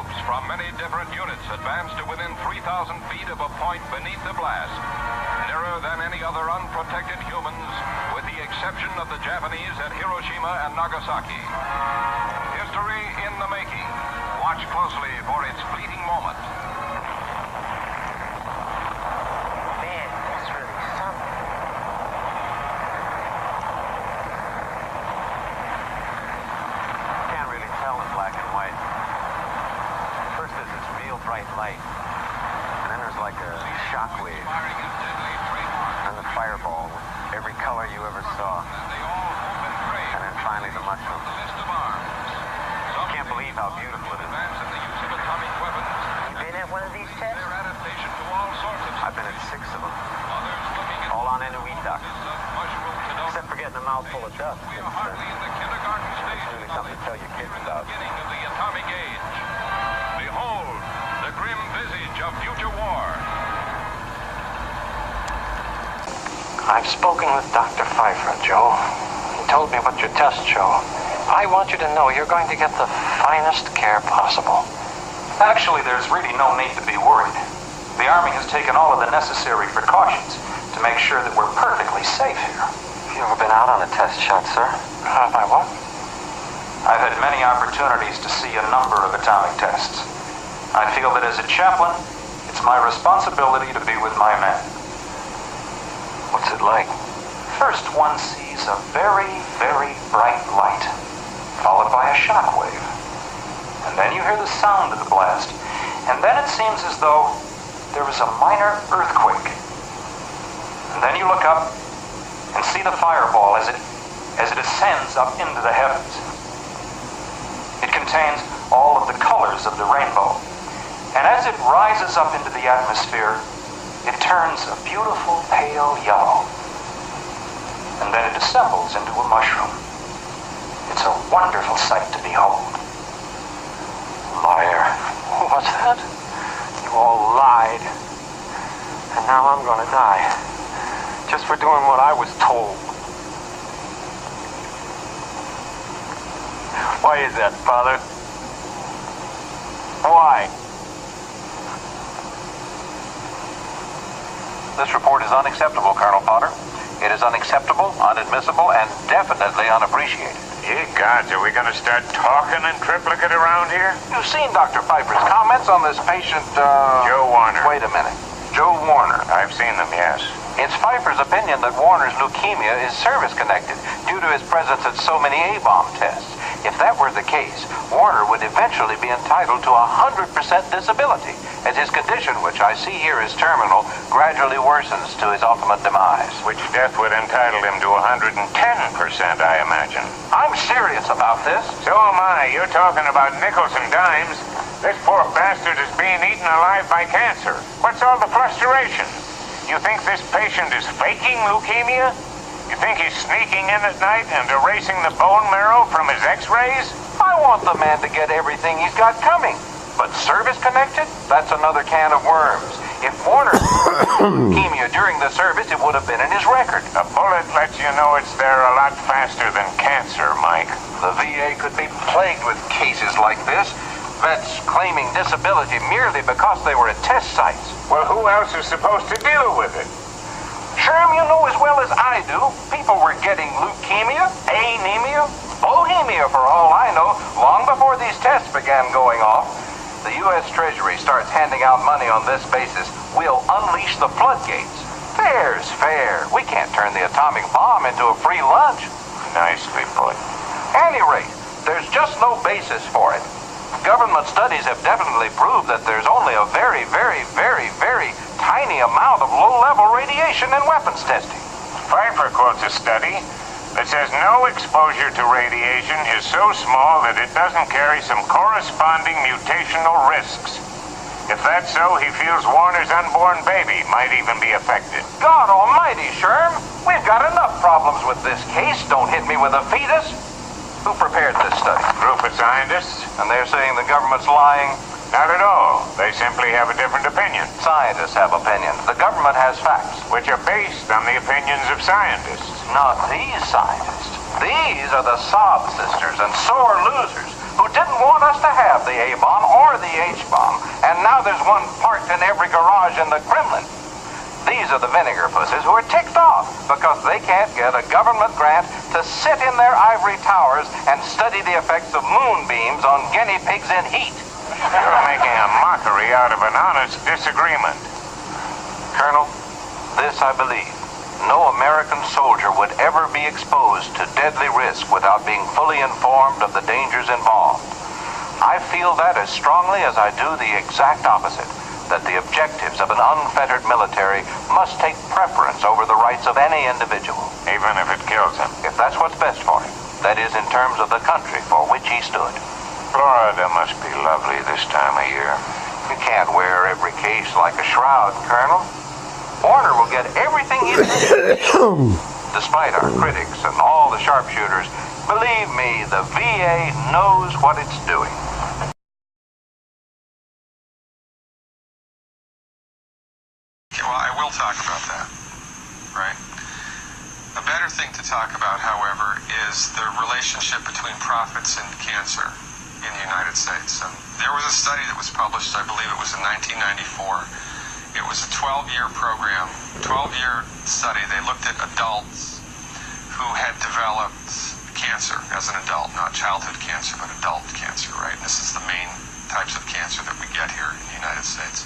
troops from many different units advanced to within 3,000 feet of a point beneath the blast, nearer than any other unprotected humans, with the exception of the Japanese at Hiroshima and Nagasaki. History in the making. Watch closely for its fleeting moment. Man, that's really something. Can't really tell in black and white. First there's this real bright light, and then there's like a shockwave, and the fireball, every color you ever saw, and then finally the mushroom. Can't believe how beautiful it is. You been at one of these tests? I've been at 6 of them, all on Inuit ducks, except for getting a mouthful of dust. It's really something to tell your kids about. Behold, the grim visage of future war. I've spoken with Dr. Pfeiffer, Joe. He told me what your tests show. I want you to know you're going to get the finest care possible. Actually, there's really no need to be worried. The Army has taken all of the necessary precautions to make sure that we're perfectly safe here. You ever been out on a test shot, sir? My what? I've had many opportunities to see a number of atomic tests. I feel that as a chaplain, it's my responsibility to be with my men. What's it like? First, one sees a very, very bright light, followed by a shock wave. And then you hear the sound of the blast, and then it seems as though there was a minor earthquake. And then you look up and see the fireball as it ascends up into the heavens. It contains all of the colors of the rainbow. And as it rises up into the atmosphere, it turns a beautiful pale yellow. And then it assembles into a mushroom. It's a wonderful sight to behold. Liar. What's that? You all lied. And now I'm gonna die. Just for doing what I was told. Why is that, Father? Why? This report is unacceptable, Colonel Potter. It is unacceptable, unadmissible, and definitely unappreciated. Ye gods, are we going to start talking in triplicate around here? You've seen Dr. Pfeiffer's comments on this patient, Joe Warner. Wait a minute. Joe Warner. I've seen them, yes. It's Pfeiffer's opinion that Warner's leukemia is service-connected due to his presence at so many A-bomb tests. If that were the case, Warner would eventually be entitled to 100% disability, as his condition, which I see here is terminal, gradually worsens to his ultimate demise. Which death would entitle him to 110%, I imagine. I'm serious about this. So am I. You're talking about nickels and dimes. This poor bastard is being eaten alive by cancer. What's all the frustration? You think this patient is faking leukemia? You think he's sneaking in at night and erasing the bone marrow from his x-rays? I want the man to get everything he's got coming. But service-connected? That's another can of worms. If Warner leukemia during the service, it would have been in his record. A bullet lets you know it's there a lot faster than cancer, Mike. The VA could be plagued with cases like this. Vets claiming disability merely because they were at test sites. Well, who else is supposed to deal with it? Sherm, you know as well as I do, people were getting leukemia, anemia, bohemia for all I know, long before these tests began going off. The U.S. Treasury starts handing out money on this basis, we'll unleash the floodgates. Fair's fair. We can't turn the atomic bomb into a free lunch. Nicely put. Any rate, there's just no basis for it. Government studies have definitely proved that there's only a very, very, very, very tiny amount of low-level radiation in weapons testing. Pfeiffer quotes a study that says no exposure to radiation is so small that it doesn't carry some corresponding mutational risks. If that's so, he feels Warner's unborn baby might even be affected. God almighty, Sherm! We've got enough problems with this case. Don't hit me with a fetus. Who prepared this study? Group of scientists? And they're saying the government's lying? Not at all. They simply have a different opinion. Scientists have opinions. The government has facts. Which are based on the opinions of scientists. Not these scientists. These are the sob sisters and sore losers who didn't want want us to have the A-bomb or the H-bomb, and now there's one parked in every garage in the Kremlin. These are the vinegar pussies who are ticked off because they can't get a government grant to sit in their ivory towers and study the effects of moonbeams on guinea pigs in heat. You're making a mockery out of an honest disagreement. Colonel, this I believe. No American soldier would ever be exposed to deadly risk without being fully informed of the dangers involved. I feel that as strongly as I do the exact opposite, that the objectives of an unfettered military must take preference over the rights of any individual. Even if it kills him. If that's what's best for him, that is in terms of the country for which he stood. Florida must be lovely this time of year. You can't wear every case like a shroud, Colonel. Warner will get everything he needs. Despite our critics and all the sharpshooters, believe me, the VA knows what it's doing. Well, I will talk about that, right? A better thing to talk about, however, is the relationship between profits and cancer in the United States. There was a study that was published, I believe it was in 1994. It was a 12-year program, 12-year study. They looked at adults who had developed cancer as an adult, not childhood cancer, but adult cancer, right? This is the main types of cancer that we get here in the United States.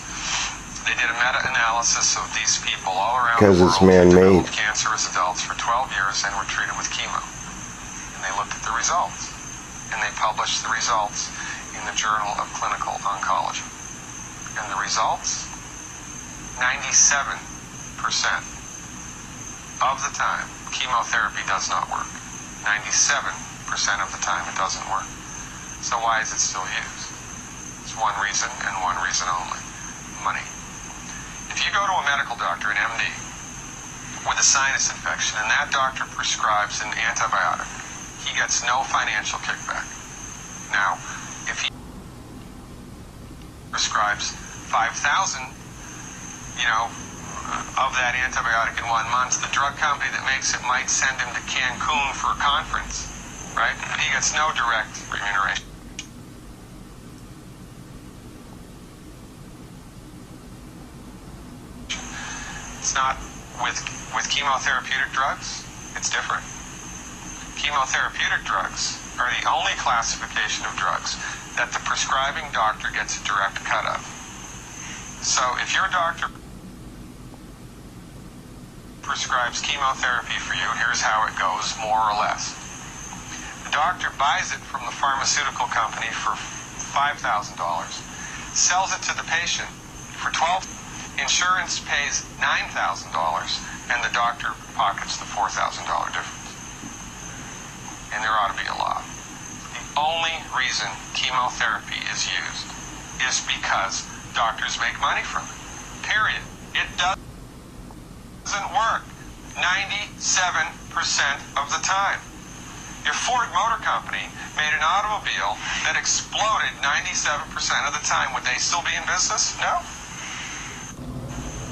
They did a meta-analysis of these people all around the world it's man-made. who developed cancer as adults for 12 years and were treated with chemo. And they looked at the results. And they published the results in the Journal of Clinical Oncology. And the results? 97% of the time, chemotherapy does not work. 97% of the time it doesn't work. So why is it still used? It's one reason and one reason only. Money. If you go to a medical doctor, an MD, with a sinus infection, and that doctor prescribes an antibiotic, he gets no financial kickback. Now, if he prescribes 5,000, of that antibiotic in 1 month, the drug company that makes it might send him to Cancun for a conference, right? He gets no direct remuneration. It's not with chemotherapeutic drugs, it's different. Chemotherapeutic drugs are the only classification of drugs that the prescribing doctor gets a direct cut of. So if your doctor prescribes chemotherapy for you, here's how it goes, more or less. The doctor buys it from the pharmaceutical company for $5,000, sells it to the patient for $12,000. Insurance pays $9,000, and the doctor pockets the $4,000 difference. And there ought to be a law. The only reason chemotherapy is used is because doctors make money from it. Period. It doesn't work 97% of the time. Your Ford Motor Company made an automobile that exploded 97% of the time. Would they still be in business? No.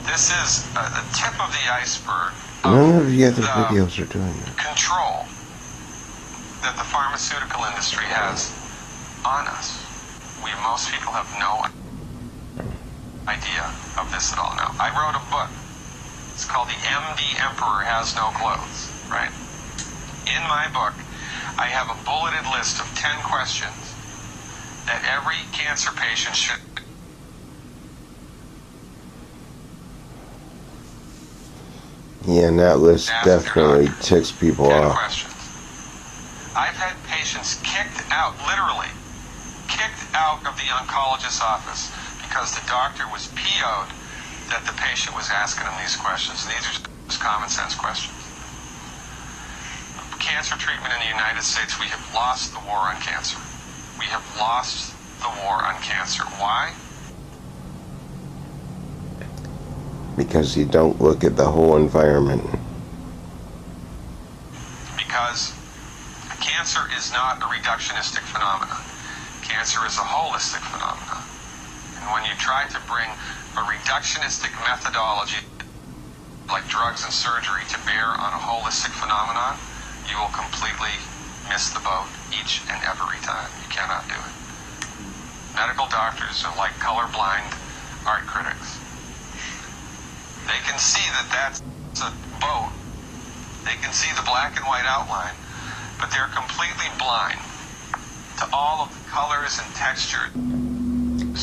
This is the tip of the iceberg of None of the other videos are doing that. Control that the pharmaceutical industry has on us. Most people have no idea of this at all. Now, I wrote a book. It's called The MD Emperor Has No Clothes, right? In my book, I have a bulleted list of 10 questions that every cancer patient should. Yeah, and that list definitely ticks people 10 off. questions. I've had patients kicked out, literally, kicked out of the oncologist's office because the doctor was PO'd that the patient was asking him these questions. These are just common sense questions. Cancer treatment in the United States, we have lost the war on cancer. We have lost the war on cancer. Why? Because you don't look at the whole environment. Because cancer is not a reductionistic phenomenon. Cancer is a holistic phenomenon. And when you try to bring a reductionistic methodology like drugs and surgery to bear on a holistic phenomenon, you will completely miss the boat each and every time. You cannot do it. medical doctors are like colorblind art critics. They can see that that's a boat. They can see the black and white outline, but they're completely blind to all of the colors and textures.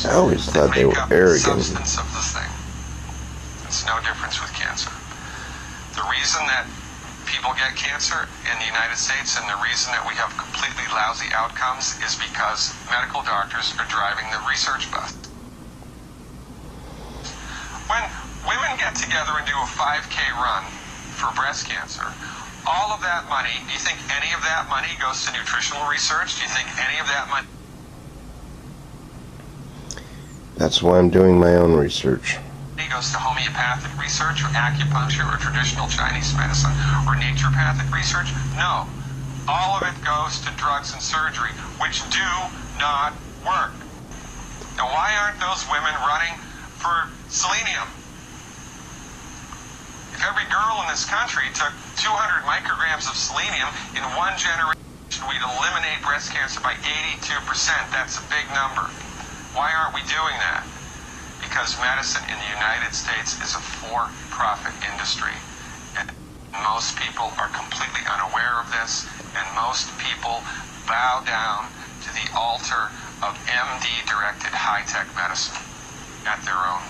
I always thought they were arrogant. The substance of the thing. It's no difference with cancer. The reason that people get cancer in the United States and the reason that we have completely lousy outcomes is because medical doctors are driving the research bus. When women get together and do a 5K run for breast cancer, all of that money, do you think any of that money goes to nutritional research? Do you think any of that money... That's why I'm doing my own research. Goes to homeopathic research or acupuncture or traditional Chinese medicine or naturopathic research? No. All of it goes to drugs and surgery, which do not work. Now, why aren't those women running for selenium? If every girl in this country took 200 micrograms of selenium in one generation, we'd eliminate breast cancer by 82%. That's a big number. Why aren't we doing that? Because medicine in the United States is a for-profit industry. And most people are completely unaware of this, and most people bow down to the altar of MD-directed high-tech medicine at their own